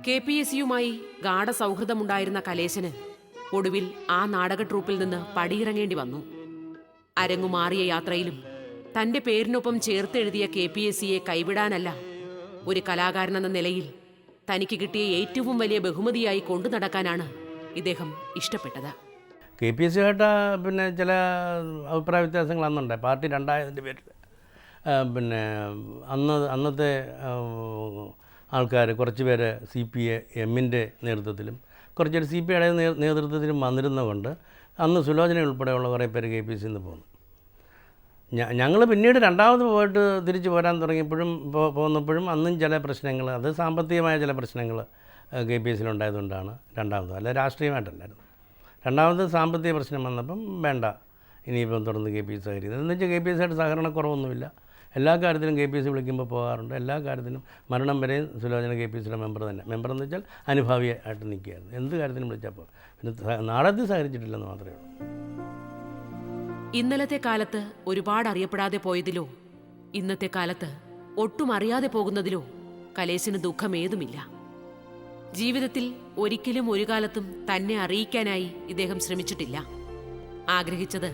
KPSCയുമായി ഗാഢസൗഹൃദമുണ്ടായിരുന്ന കലേശന് ഒടുവിൽ ആ നാടക ട്രൂപ്പിൽ നിന്ന് പടിയിറങ്ങേണ്ടി വന്നു. അരങ്ങുമാറിയ യാത്രയിലും തന്റെ പേരിനൊപ്പം ചേർത്തെഴുതിയ KPSCയെ കൈവിടാനല്ല, ഒരു കലാകാരനെന്ന നിലയിൽ തനിക്ക് കിട്ടിയ ഏറ്റവും വലിയ ബഹുമതിയായി കൊണ്ടു നടക്കാനാണ് ഇദ്ദേഹം ഇഷ്ടപ്പെട്ടത്. KPSCയായിട്ട് പിന്നെ ചില അഭിപ്രായ വ്യത്യാസങ്ങൾ അന്നുണ്ടായി. പാർട്ടി രണ്ടായതിൻ്റെ പേരിൽ പിന്നെ അന്നത്തെ ആൾക്കാർ കുറച്ച് പേര് CPIMൻ്റെ നേതൃത്വത്തിലും കുറച്ച് പേര് CPIയുടെ നേതൃത്വത്തിലും വന്നിരുന്നതുകൊണ്ട് അന്ന് സുലോചന ഉൾപ്പെടെയുള്ള കുറേ പേര് KPSCയിൽ നിന്ന് പോന്നു. ഞങ്ങൾ പിന്നീട് രണ്ടാമത് പോയിട്ട് തിരിച്ച് പോരാൻ തുടങ്ങിയപ്പോഴും പോന്നപ്പോഴും അന്നും ചില പ്രശ്നങ്ങൾ, അത് സാമ്പത്തികമായ ചില പ്രശ്നങ്ങൾ KPSCയിൽ ഉണ്ടായതുകൊണ്ടാണ് രണ്ടാമത്, അല്ല രാഷ്ട്രീയമായിട്ടല്ലായിരുന്നു. രണ്ടാമത് സാമ്പത്തിക പ്രശ്നം വന്നപ്പം വേണ്ട, ഇനിയിപ്പം തുടർന്ന് KPSC സഹകരിക്കുന്നത് എന്ന് വെച്ചാൽ KPSCയായിട്ട് സഹകരണക്കുറവൊന്നുമില്ല. എല്ലാ കാര്യത്തിലും KPSC വിളിക്കുമ്പോൾ പോകാറുണ്ട്. എല്ലാ കാര്യത്തിലും മരണം വരെയും സുലോചന KPSCയുടെ മെമ്പർ എന്ന് വെച്ചാൽ അനുഭാവിയായിട്ട് നിൽക്കുകയായിരുന്നു. എന്ത് കാര്യത്തിനും വിളിച്ചപ്പോൾ. പിന്നെ നാടകത്തിൽ സഹകരിച്ചിട്ടില്ലെന്ന് മാത്രമേ ഉള്ളൂ. ഇന്നലത്തെ കാലത്ത് ഒരുപാട് അറിയപ്പെടാതെ പോയതിലോ ഇന്നത്തെ കാലത്ത് ഒട്ടും അറിയാതെ പോകുന്നതിലോ കലേശന് ദുഃഖമേതുമില്ല. ജീവിതത്തിൽ ഒരിക്കലും ഒരു കാലത്തും തന്നെ അറിയിക്കാനായി ഇദ്ദേഹം ശ്രമിച്ചിട്ടില്ല. ആഗ്രഹിച്ചത്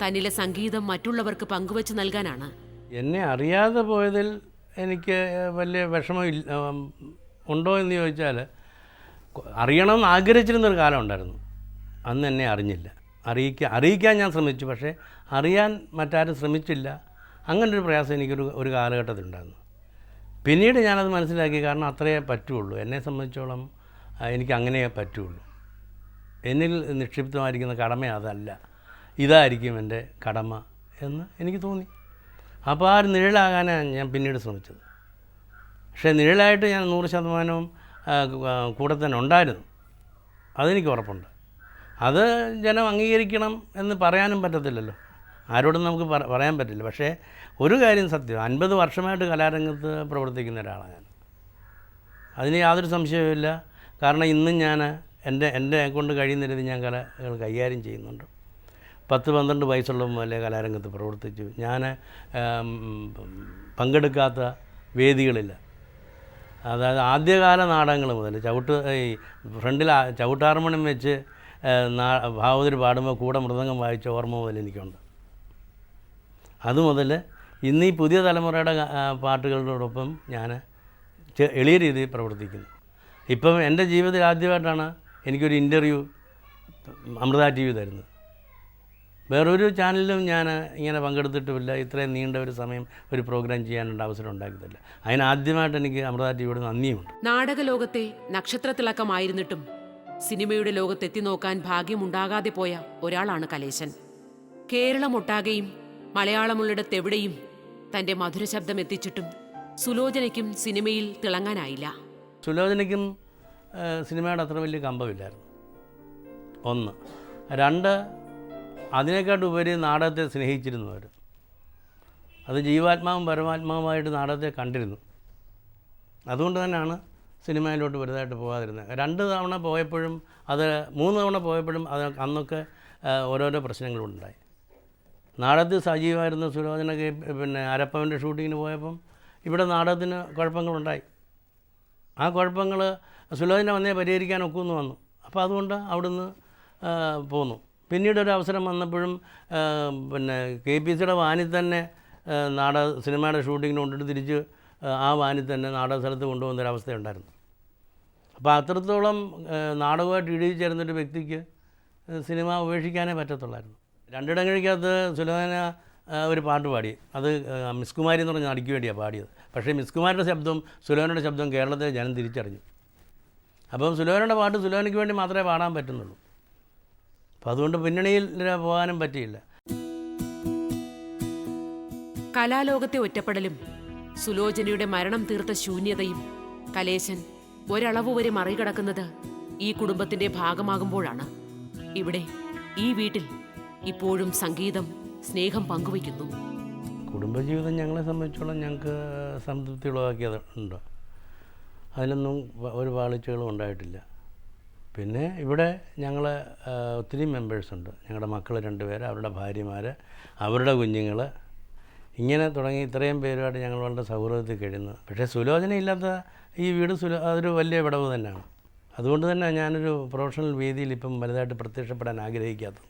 തന്നിലെ സംഗീതം മറ്റുള്ളവർക്ക് പങ്കുവച്ച് നൽകാനാണ്. എന്നെ അറിയാതെ പോയതിൽ എനിക്ക് വലിയ വിഷമം ഉണ്ടോ എന്ന് ചോദിച്ചാൽ, അറിയണമെന്ന് ആഗ്രഹിച്ചിരുന്നൊരു കാലം ഉണ്ടായിരുന്നു. അന്ന് എന്നെ അറിഞ്ഞില്ല. അറിയിക്കാൻ ഞാൻ ശ്രമിച്ചു, പക്ഷേ അറിയാൻ മറ്റാരും ശ്രമിച്ചില്ല. അങ്ങനൊരു പ്രയാസം എനിക്കൊരു കാലഘട്ടത്തിലുണ്ടായിരുന്നു. പിന്നീട് ഞാനത് മനസ്സിലാക്കി. കാരണം അത്രയേ പറ്റുള്ളൂ, എന്നെ സംബന്ധിച്ചോളം എനിക്ക് അങ്ങനെയേ പറ്റുള്ളൂ. എന്നിൽ നിക്ഷിപ്തമായിരിക്കുന്ന കടമ അതല്ല, ഇതായിരിക്കും എൻ്റെ കടമ എന്ന് എനിക്ക് തോന്നി. അപ്പോൾ ആ ഒരു നിഴലാകാനാണ് ഞാൻ പിന്നീട് ശ്രമിച്ചത്. പക്ഷേ നിഴലായിട്ട് ഞാൻ 100% കൂടെ തന്നെ ഉണ്ടായിരുന്നു, അതെനിക്ക് ഉറപ്പുണ്ട്. അത് ജനം അംഗീകരിക്കണം എന്ന് പറയാനും പറ്റത്തില്ലല്ലോ, ആരോടും നമുക്ക് പറയാൻ പറ്റില്ല. പക്ഷേ ഒരു കാര്യം സത്യം, 50 വർഷമായിട്ട് കലാരംഗത്ത് പ്രവർത്തിക്കുന്ന ഒരാളാണ് ഞാൻ. അതിന് യാതൊരു സംശയവുമില്ല. കാരണം ഇന്നും ഞാൻ എൻ്റെ കൊണ്ട് കഴിയുന്ന രീതി ഞാൻ കലകൾ കൈകാര്യം ചെയ്യുന്നുണ്ട്. 10-12 വയസ്സുള്ള മുതലേ കലാരംഗത്ത് പ്രവർത്തിച്ചു. ഞാൻ പങ്കെടുക്കാത്ത വേദികളില്ല. അതായത് ആദ്യകാല നാടകങ്ങൾ മുതൽ ഫ്രണ്ടിൽ ചവിട്ടാർമണം വെച്ച് ഭാഗവതർ പാടുമ്പോൾ കൂടെ മൃദംഗം വായിച്ച ഓർമ്മ മുതൽ എനിക്കുണ്ട്. അതുമുതൽ ഇന്ന് ഈ പുതിയ തലമുറയുടെ പാട്ടുകളോടൊപ്പം ഞാൻ എളിയ രീതിയിൽ പ്രവർത്തിക്കുന്നു. ഇപ്പം എൻ്റെ ജീവിതത്തിൽ ആദ്യമായിട്ടാണ് എനിക്കൊരു ഇൻ്റർവ്യൂ അമൃത TV തരുന്നത്. വേറൊരു ചാനലിലും ഞാൻ ഇങ്ങനെ പങ്കെടുത്തിട്ടുമില്ല. ഇത്രയും നീണ്ട ഒരു സമയം ഒരു പ്രോഗ്രാം ചെയ്യാനുള്ള അവസരം ഉണ്ടാക്കിയിട്ടില്ല. അതിനാദ്യമായിട്ട് എനിക്ക് അമൃത TVയോട് നന്ദിയുമുണ്ട്. നാടകലോകത്തെ നക്ഷത്രത്തിളക്കമായിരുന്നിട്ടും സിനിമയുടെ ലോകത്തെത്തി നോക്കാൻ ഭാഗ്യമുണ്ടാകാതെ പോയ ഒരാളാണ് കലേശൻ. കേരളമൊട്ടാകെയും മലയാളമുള്ളിടത്തെവിടെയും തൻ്റെ മധുര ശബ്ദം എത്തിച്ചിട്ടും സുലോചനയ്ക്കും സിനിമയിൽ തിളങ്ങാനായില്ല. സുലോചനയ്ക്കും സിനിമയുടെ അത്ര വലിയ കമ്പമില്ലായിരുന്നു, 1. 2, അതിനേക്കാട്ടുപരി നാടകത്തെ സ്നേഹിച്ചിരുന്നവർ. അത് ജീവാത്മാവും പരമാത്മാവുമായിട്ട് നാടകത്തെ കണ്ടിരുന്നു. അതുകൊണ്ട് തന്നെയാണ് സിനിമയിലോട്ട് വലുതായിട്ട് പോകാതിരുന്നത്. 2 തവണ പോയപ്പോഴും 3 തവണ പോയപ്പോഴും അന്നൊക്കെ ഓരോരോ പ്രശ്നങ്ങളുണ്ടായി. നാടകത്തിൽ സജീവമായിരുന്ന സുലോചന പിന്നെ അരപ്പവൻ്റെ ഷൂട്ടിങ്ങിന് പോയപ്പം ഇവിടെ നാടകത്തിന് കുഴപ്പങ്ങളുണ്ടായി. ആ കുഴപ്പങ്ങൾ സുലോചന വന്നേ പരിഹരിക്കാൻ ഒക്കുമെന്ന് വന്നു. അപ്പോൾ അതുകൊണ്ട് അവിടുന്ന് പോന്നു. പിന്നീടൊരു അവസരം വന്നപ്പോഴും പിന്നെ KPSCയുടെ വാനിൽ തന്നെ സിനിമയുടെ ഷൂട്ടിങ്ങിന് കൊണ്ടിട്ട് തിരിച്ച് ആ വാനിൽ തന്നെ നാടക സ്ഥലത്ത് കൊണ്ടുപോകുന്നൊരവസ്ഥയുണ്ടായിരുന്നു. അപ്പോൾ അത്രത്തോളം നാടകമായിട്ട് ഇടിയിൽ ചേർന്നൊരു വ്യക്തിക്ക് സിനിമ ഉപേക്ഷിക്കാനേ പറ്റത്തുള്ളായിരുന്നു. 2 ഇടങ്ങഴിക്കകത്ത് സുലോചന ഒരു പാട്ട് പാടി. അത് മിസ് കുമാരി എന്ന് പറഞ്ഞ നടിക്ക് വേണ്ടിയാണ് പാടിയത്. പക്ഷേ മിസ് കുമാരിയുടെ ശബ്ദവും സുലോചനയുടെ ശബ്ദവും കേരളത്തിലെ ജനം തിരിച്ചറിഞ്ഞു. അപ്പം സുലോചനയുടെ പാട്ട് സുലോചനയ്ക്ക് വേണ്ടി മാത്രമേ പാടാൻ പറ്റുന്നുള്ളൂ. അപ്പം അതുകൊണ്ട് പിന്നണിയിൽ പോകാനും പറ്റിയില്ല. കലാലോകത്തെ ഒറ്റപ്പെടലും സുലോചനയുടെ മരണം തീർത്ത ശൂന്യതയും കലേശൻ ഒരളവ് വരെ മറികടക്കുന്നത് ഈ കുടുംബത്തിന്റെ ഭാഗമാകുമ്പോഴാണ്. ഇവിടെ ഈ വീട്ടിൽ ഇപ്പോഴും സംഗീതം സ്നേഹം പങ്കുവയ്ക്കുന്നു. കുടുംബജീവിതം ഞങ്ങളെ സംബന്ധിച്ചോളം ഞങ്ങൾക്ക് സംതൃപ്തി ഉളവാക്കിയതുണ്ട്. അതിലൊന്നും ഒരു പാളിച്ചകളും ഉണ്ടായിട്ടില്ല. പിന്നെ ഇവിടെ ഞങ്ങൾ ഒത്തിരി മെമ്പേഴ്സുണ്ട്. ഞങ്ങളുടെ മക്കൾ 2 പേര്, അവരുടെ ഭാര്യമാർ, അവരുടെ കുഞ്ഞുങ്ങൾ, ഇങ്ങനെ തുടങ്ങി ഇത്രയും പേരുമായിട്ട് ഞങ്ങൾ വളരെ സൗഹൃദത്തിൽ കഴിയുന്നു. പക്ഷേ സുലോചനയില്ലാത്ത ഈ വീട് അതൊരു വലിയ വിടവ് തന്നെയാണ്. അതുകൊണ്ട് തന്നെ ഞാനൊരു പ്രൊഫഷണൽ വേദിയിൽ ഇപ്പം വലുതായിട്ട് പ്രത്യക്ഷപ്പെടാൻ ആഗ്രഹിക്കാത്തത്.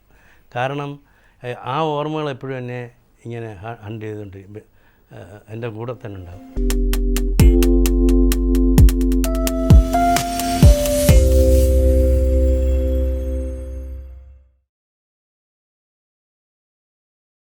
കാരണം ആ ഓർമ്മകൾ എപ്പോഴും എന്നെ ഇങ്ങനെ ഹണ്ട് ചെയ്തുകൊണ്ട് എൻ്റെ കൂടെ തന്നെ ഉണ്ടാകും.